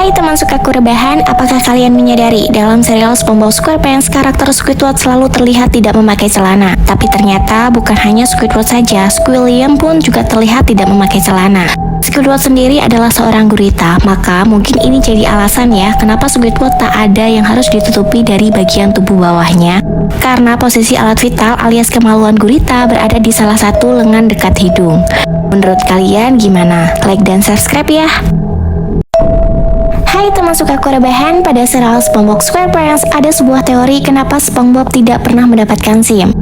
Hai teman sukaku rebahan, apakah kalian menyadari dalam serial SpongeBob SquarePants karakter Squidward selalu terlihat tidak memakai celana? Tapi ternyata bukan hanya Squidward saja, Squilliam pun juga terlihat tidak memakai celana. Squidward sendiri adalah seorang gurita, maka mungkin ini jadi alasan ya kenapa Squidward tak ada yang harus ditutupi dari bagian tubuh bawahnya. Karena posisi alat vital alias kemaluan gurita berada di salah satu lengan dekat hidung. Menurut kalian gimana? Like dan subscribe ya! Hai teman sukaku rebahan, pada serial SpongeBob SquarePants ada sebuah teori kenapa SpongeBob tidak pernah mendapatkan SIM.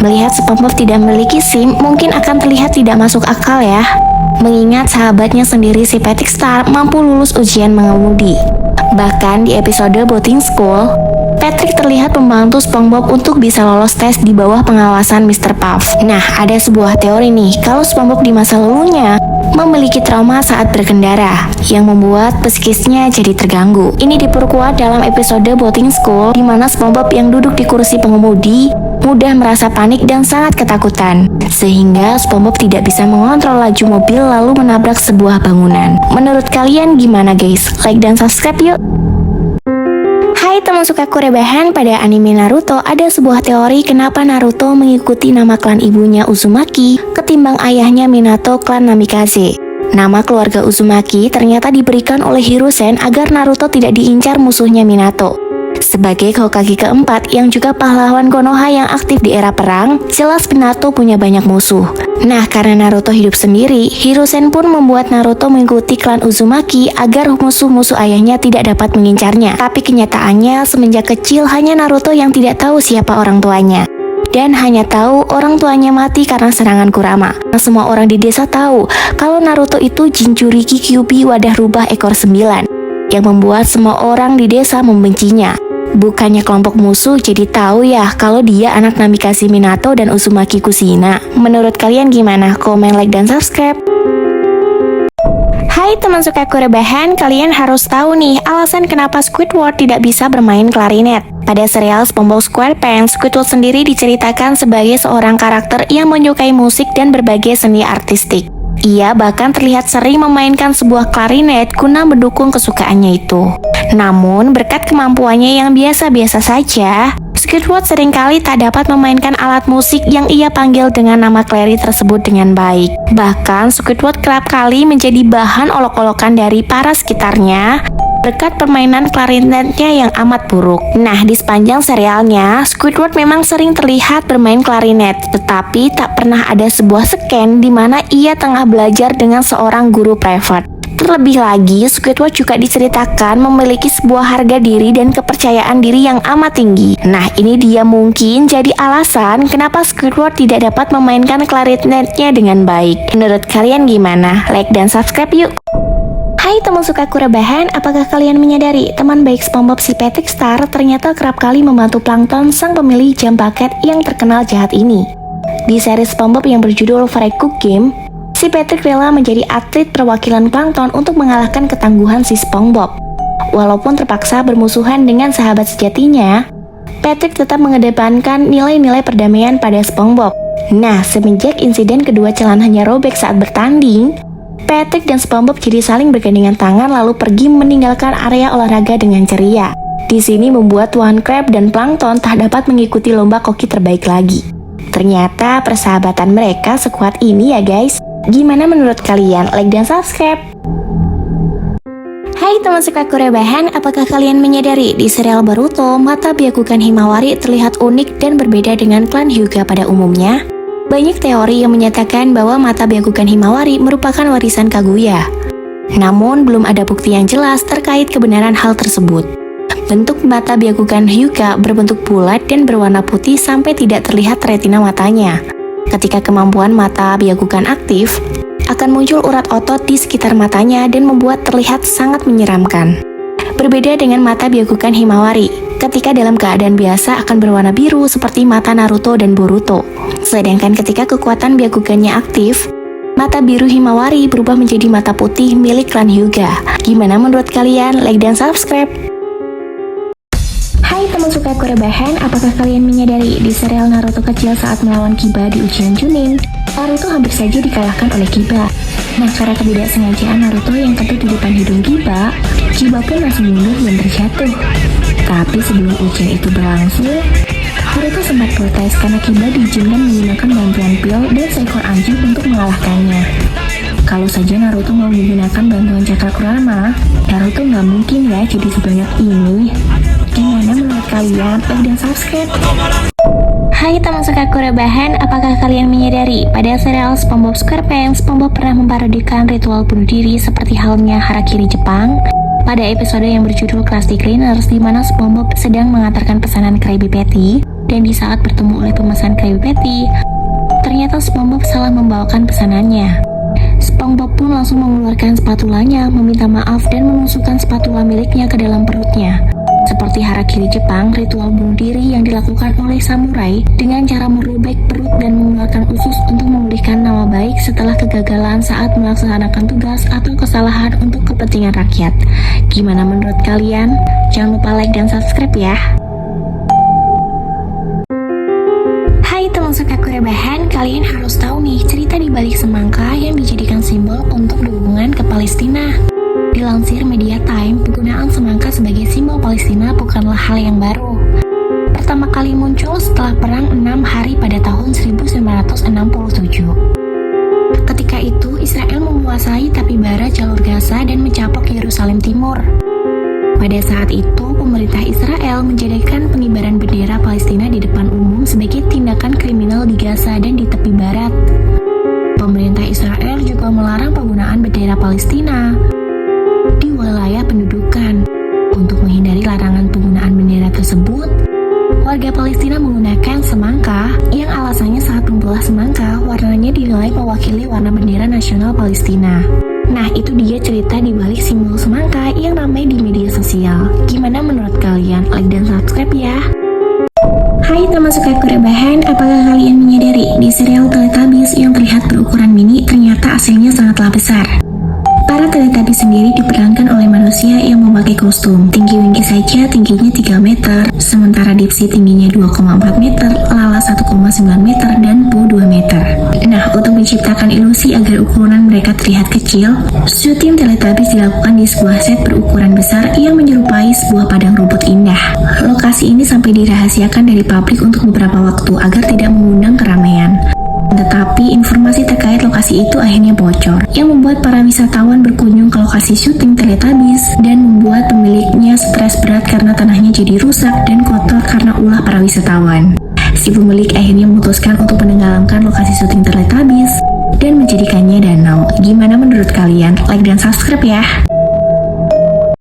Melihat SpongeBob tidak memiliki SIM mungkin akan terlihat tidak masuk akal ya. Mengingat sahabatnya sendiri si Patrick Star mampu lulus ujian mengemudi. Bahkan di episode Boating School, Patrick terlihat membantu SpongeBob untuk bisa lolos tes di bawah pengawasan Mr. Puff. Nah, ada sebuah teori nih, kalau SpongeBob di masa lalunya memiliki trauma saat berkendara yang membuat psikisnya jadi terganggu. Ini diperkuat dalam episode Boating School di mana SpongeBob yang duduk di kursi pengemudi mudah merasa panik dan sangat ketakutan, sehingga SpongeBob tidak bisa mengontrol laju mobil lalu menabrak sebuah bangunan. Menurut kalian gimana guys? Like dan subscribe yuk! Hai teman sukaku rebahan, pada anime Naruto ada sebuah teori kenapa Naruto mengikuti nama klan ibunya Uzumaki ketimbang ayahnya Minato klan Namikaze. Nama keluarga Uzumaki ternyata diberikan oleh Hiruzen agar Naruto tidak diincar musuhnya Minato. Sebagai Hokage keempat yang juga pahlawan Konoha yang aktif di era perang, jelas Minato punya banyak musuh. Nah, karena Naruto hidup sendiri, Hiruzen pun membuat Naruto mengikuti klan Uzumaki agar musuh-musuh ayahnya tidak dapat mengincarnya. Tapi kenyataannya, semenjak kecil hanya Naruto yang tidak tahu siapa orang tuanya. Dan hanya tahu orang tuanya mati karena serangan Kurama. Semua orang di desa tahu kalau Naruto itu Jinchuriki Kyuubi wadah rubah ekor 9 yang membuat semua orang di desa membencinya. Bukannya kelompok musuh jadi tahu ya kalau dia anak Namikaze Minato dan Uzumaki Kushina. Menurut kalian gimana? Komen, like, dan subscribe. Hai teman sukaku rebahan, kalian harus tahu nih alasan kenapa Squidward tidak bisa bermain klarinet. Pada serial SpongeBob SquarePants, Squidward sendiri diceritakan sebagai seorang karakter yang menyukai musik dan berbagai seni artistik. Ia bahkan terlihat sering memainkan sebuah klarinet guna mendukung kesukaannya itu. Namun, berkat kemampuannya yang biasa-biasa saja, Squidward seringkali tak dapat memainkan alat musik yang ia panggil dengan nama clari tersebut dengan baik. Bahkan, Squidward kerap kali menjadi bahan olok-olokan dari para sekitarnya berkat permainan klarinetnya yang amat buruk. Nah, di sepanjang serialnya, Squidward memang sering terlihat bermain klarinet, tetapi tak pernah ada sebuah scan di mana ia tengah belajar dengan seorang guru private. Terlebih lagi, Squidward juga diceritakan memiliki sebuah harga diri dan kepercayaan diri yang amat tinggi. Nah, ini dia mungkin jadi alasan kenapa Squidward tidak dapat memainkan klarinetnya dengan baik. Menurut kalian gimana? Like dan subscribe yuk! Hai teman sukaku rebahan, apakah kalian menyadari teman baik SpongeBob si Patrick Star ternyata kerap kali membantu Plankton sang pemilik jam paket yang terkenal jahat ini? Di seri SpongeBob yang berjudul Fry Cook Game, si Patrick rela menjadi atlet perwakilan Plankton untuk mengalahkan ketangguhan si SpongeBob. Walaupun terpaksa bermusuhan dengan sahabat sejatinya, Patrick tetap mengedepankan nilai-nilai perdamaian pada SpongeBob. Nah, semenjak insiden kedua celananya robek saat bertanding, Patrick dan SpongeBob jadi saling bergandengan tangan lalu pergi meninggalkan area olahraga dengan ceria. Di sini membuat Tuan Crab dan Plankton tak dapat mengikuti lomba koki terbaik lagi. Ternyata persahabatan mereka sekuat ini ya guys. Gimana menurut kalian? Like dan subscribe. Hai teman sukaku rebahan, apakah kalian menyadari di serial Boruto, mata biakukan Himawari terlihat unik dan berbeda dengan klan Hyuga pada umumnya? Banyak teori yang menyatakan bahwa mata biakukan Himawari merupakan warisan Kaguya. Namun, belum ada bukti yang jelas terkait kebenaran hal tersebut. Bentuk mata biakukan Hyuga berbentuk bulat dan berwarna putih sampai tidak terlihat retina matanya. Ketika kemampuan mata biakukan aktif, akan muncul urat otot di sekitar matanya dan membuat terlihat sangat menyeramkan. Berbeda dengan mata biakukan Himawari, ketika dalam keadaan biasa akan berwarna biru seperti mata Naruto dan Boruto. Sedangkan ketika kekuatan biakukannya aktif, mata biru Himawari berubah menjadi mata putih milik klan Hyuga. Gimana menurut kalian? Like dan subscribe. Hai teman sukaku rebahan, apakah kalian menyadari di serial Naruto kecil saat melawan Kiba di ujian Chunin, Naruto hampir saja dikalahkan oleh Kiba. Nah, karena ketidaksengajaan Naruto yang kentut di depan hidung Kiba, Chiba pun langsung mundur dan terjatuh. Tapi sebelum ujian itu berlangsung, Naruto sempat protes karena Kiba diizinkan menggunakan bantuan pil dan seekor anjing untuk mengalahkannya. Kalau saja Naruto mau menggunakan bantuan Cakrakurama, Naruto nggak mungkin ya jadi sebanyak ini. Gimana menurut kalian? Like dan subscribe. Hai teman suka rebahan, apakah kalian menyadari pada serial SpongeBob SquarePants, SpongeBob pernah memparodikan ritual bunuh diri seperti halnya harakiri Jepang? Pada episode yang berjudul Krusty Cleaners, di mana SpongeBob sedang mengantarkan pesanan Krabby Patty, dan di saat bertemu oleh pemesan Krabby Patty, ternyata SpongeBob salah membawakan pesanannya. SpongeBob pun langsung mengeluarkan spatulanya, meminta maaf dan menusukkan spatula miliknya ke dalam perutnya. Seperti harakiri Jepang, ritual bunuh diri yang dilakukan oleh samurai dengan cara merobek perut dan mengeluarkan usus untuk memulihkan nama baik setelah kegagalan saat melaksanakan tugas atau kesalahan untuk kepentingan rakyat. Gimana menurut kalian? Jangan lupa like dan subscribe ya. Hai teman suka rebahan, kalian harus tahu nih cerita di balik semangka yang dijadikan simbol untuk dukungan ke Palestina. Dilansir Media Time, penggunaan semangka sebagai simbol Palestina bukanlah hal yang baru. Pertama kali muncul setelah Perang 6 Hari pada tahun 1967. Ketika itu, Israel menguasai tepi barat jalur Gaza dan mencaplok Yerusalem Timur. Pada saat itu, pemerintah Israel menjadikan pengibaran bendera Palestina di depan umum sebagai tindakan kriminal di Gaza dan di tepi barat. Pemerintah Israel juga melarang penggunaan bendera Palestina di wilayah pendudukan. Untuk menghindari larangan penggunaan bendera tersebut, warga Palestina menggunakan semangka yang alasannya saat membelah semangka, warnanya dinilai mewakili warna bendera nasional Palestina. Nah, itu dia cerita di balik simbol semangka yang ramai di media sosial. Gimana menurut kalian? Like dan subscribe ya. Hai teman suka rebahan, apakah kalian menyadari di serial Teletubbies yang terlihat berukuran mini ternyata aslinya sangatlah besar? Para Teletubbies sendiri diperankan oleh manusia yang memakai kostum. Tinggi Winky saja tingginya 3 meter, sementara Dipsy tingginya 2,4 meter, Lala 1,9 meter, dan Pooh 2 meter. Nah, untuk menciptakan ilusi agar ukuran mereka terlihat kecil, syuting Teletubbies dilakukan di sebuah set berukuran besar yang menyerupai sebuah padang rumput indah. Lokasi ini sampai dirahasiakan dari publik untuk beberapa waktu agar tidak mengundang keramaian. Tetapi informasi terkait lokasi itu akhirnya bocor, yang membuat para wisatawan berkunjung ke lokasi syuting Teletubbies dan membuat pemiliknya stres berat karena tanahnya jadi rusak dan kotor karena ulah para wisatawan. Si pemilik akhirnya memutuskan untuk menenggelamkan lokasi syuting Teletubbies dan menjadikannya danau. Gimana menurut kalian? Like dan subscribe ya!